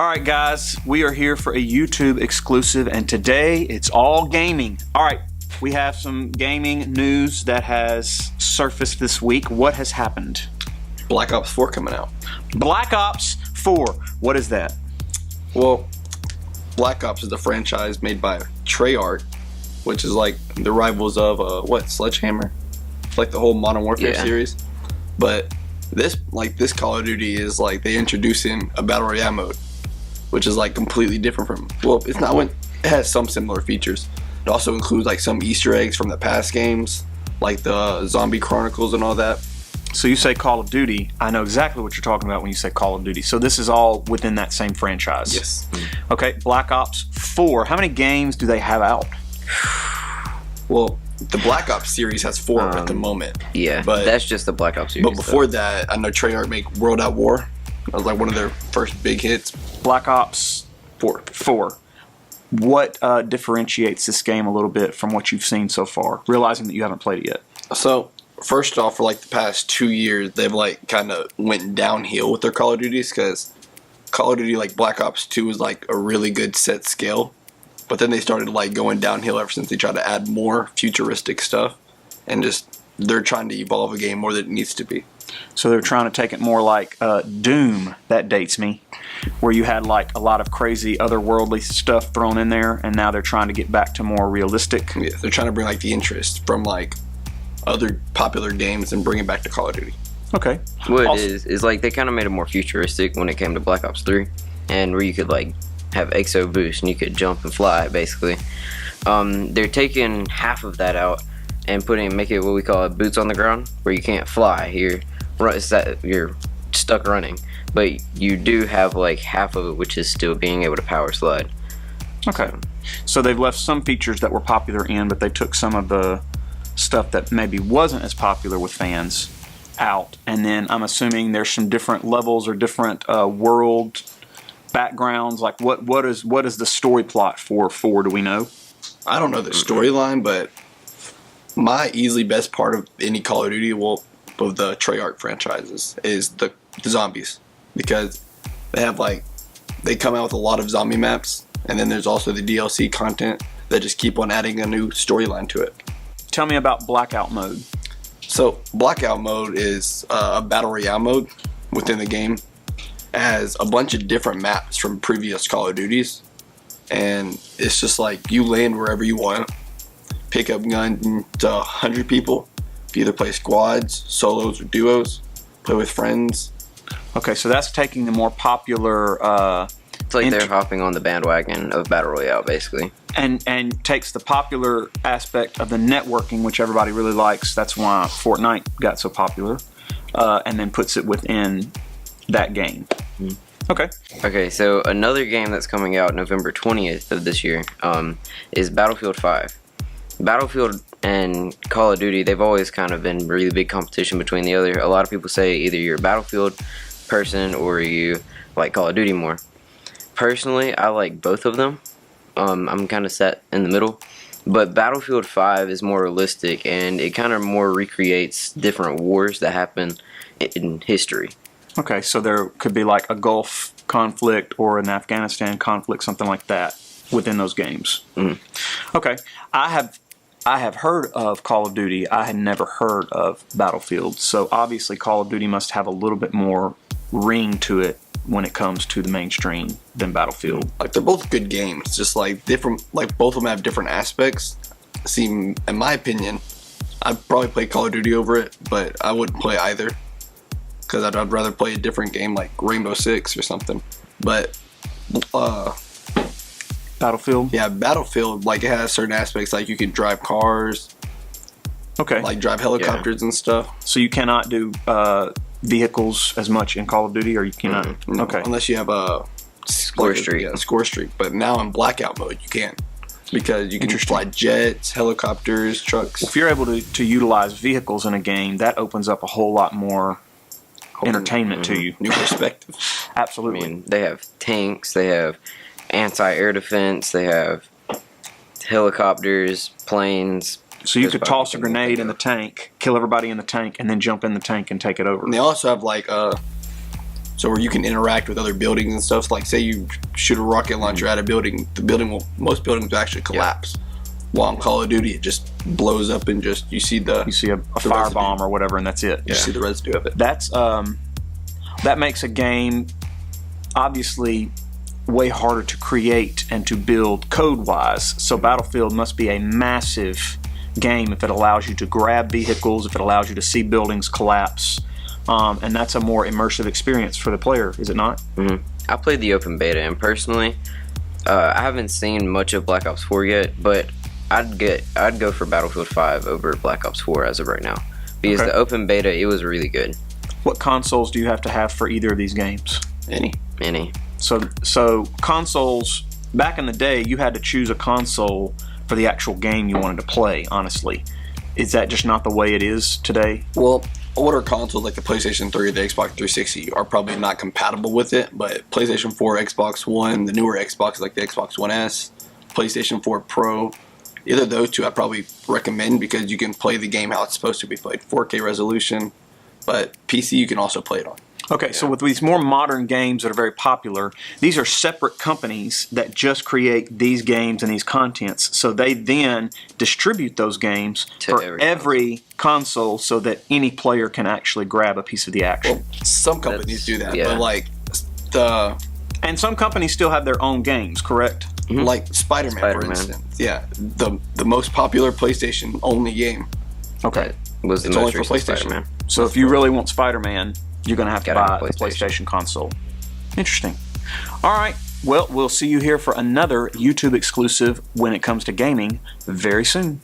All right, guys, we are here for a YouTube exclusive, and today it's all gaming. All right, we have some gaming news that has surfaced this week. What has happened? Black Ops 4 coming out. Black Ops 4. What is that? Well, Black Ops is the franchise made by Treyarch, which is like the rivals of Sledgehammer, like the whole Modern Warfare series. But this Call of Duty is like they introduce in a battle royale mode, which is like completely different from. Well, it's not. It has some similar features. It also includes like some Easter eggs from the past games, like the Zombie Chronicles and all that. So you say Call of Duty. I know exactly what you're talking about when you say Call of Duty. So this is all within that same franchise. Yes. Okay, Black Ops 4. How many games do they have out? Well, the Black Ops series has 4 at the moment. Yeah, but that's just the Black Ops series. But before that, I know Treyarch make World at War. That was like one of their first big hits. Black Ops 4. What differentiates this game a little bit from what you've seen so far, realizing that you haven't played it yet? So, first off, for like the past 2 years, they've like kind of went downhill with their Call of Duties because Call of Duty like Black Ops 2 was like a really good set scale. But then they started like going downhill ever since they tried to add more futuristic stuff, and just they're trying to evolve a game more than it needs to be. So they're trying to take it more like Doom. That dates me, where you had like a lot of crazy otherworldly stuff thrown in there, and now they're trying to get back to more realistic. Yeah, they're trying to bring like the interest from like other popular games and bring it back to Call of Duty. Okay. What it is like they kind of made it more futuristic when it came to Black Ops 3, and where you could like have exo boost and you could jump and fly basically. They're taking half of that out and make it what we call boots on the ground, where you can't fly. You're stuck running, but you do have like half of it, which is still being able to power slide. Okay. So they've left some features that were popular in, but they took some of the stuff that maybe wasn't as popular with fans out. And then I'm assuming there's some different levels or different world backgrounds. Like what is the story plot for 4? Do we know? I don't know the storyline, but my easily best part of any Call of Duty, of the Treyarch franchises, is the zombies, because they come out with a lot of zombie maps, and then there's also the DLC content that just keep on adding a new storyline to it. Tell me about Blackout mode. So Blackout mode is a battle royale mode within the game. It has a bunch of different maps from previous Call of Duties, and it's just like you land wherever you want, pick up guns to 100 people, you either play squads, solos, or duos, play with friends. Okay, so that's taking the more popular it's like they're hopping on the bandwagon of Battle Royale basically, and takes the popular aspect of the networking, which everybody really likes. That's why Fortnite got so popular, and then puts it within that game. Okay, so another game that's coming out November 20th of this year is Battlefield 5. Battlefield and Call of Duty, they've always kind of been really big competition between the other. A lot of people say either you're a Battlefield person or you like Call of Duty more. Personally, I like both of them. I'm kind of set in the middle. But Battlefield 5 is more realistic, and it kind of more recreates different wars that happen in history. Okay, so there could be like a Gulf conflict or an Afghanistan conflict, something like that, within those games. Okay, I have heard of Call of Duty. I had never heard of Battlefield. So obviously Call of Duty must have a little bit more ring to it when it comes to the mainstream than Battlefield. Like they're both good games, just like different. Like both of them have different aspects. See, in my opinion, I'd probably play Call of Duty over it, but I wouldn't play either, because I'd rather play a different game like Rainbow Six or something. But Battlefield? Yeah, Battlefield, like it has certain aspects, like you can drive cars, like drive helicopters and stuff. So you cannot do vehicles as much in Call of Duty, or you cannot? No, okay. Unless you have a score streak. Yeah, score streak. But now in Blackout mode, you can, because you can just fly jets, helicopters, trucks. If you're able to utilize vehicles in a game, that opens up a whole lot more entertainment to you. New perspective. Absolutely. I mean, they have tanks, they have anti-air defense, they have helicopters, planes. So you could toss a grenade in the tank, kill everybody in the tank, and then jump in the tank and take it over. And they also have like So where you can interact with other buildings and stuff. Like say you shoot a rocket launcher at a building, most buildings will actually collapse. While in Call of Duty, it just blows up and just you see a firebomb or whatever, and that's it. You see the residue of it. That's that makes a game obviously way harder to create and to build code-wise. So Battlefield must be a massive game if it allows you to grab vehicles, if it allows you to see buildings collapse. And that's a more immersive experience for the player, is it not? Mm-hmm. I played the open beta, and personally, I haven't seen much of Black Ops 4 yet, but I'd go for Battlefield 5 over Black Ops 4 as of right now, because the open beta, it was really good. What consoles do you have to have for either of these games? Any. So consoles, back in the day, you had to choose a console for the actual game you wanted to play, honestly. Is that just not the way it is today? Well, older consoles like the PlayStation 3 or the Xbox 360 are probably not compatible with it, but PlayStation 4, Xbox One, the newer Xbox like the Xbox One S, PlayStation 4 Pro, either of those two I'd probably recommend because you can play the game how it's supposed to be played, 4K resolution, but PC you can also play it on. Okay, so with these more modern games that are very popular, these are separate companies that just create these games and these contents. So they then distribute those games for every console so that any player can actually grab a piece of the action. Well, some companies do that, yeah. but like and some companies still have their own games, correct? Mm-hmm. like Spider-Man, for instance. Yeah, the most popular PlayStation only game. Okay. Was the It's most only for recent PlayStation. Spider-Man. So if you really want Spider-Man, you're going to have to Gotta buy have the PlayStation. PlayStation console. Interesting. All right. Well, we'll see you here for another YouTube exclusive when it comes to gaming very soon.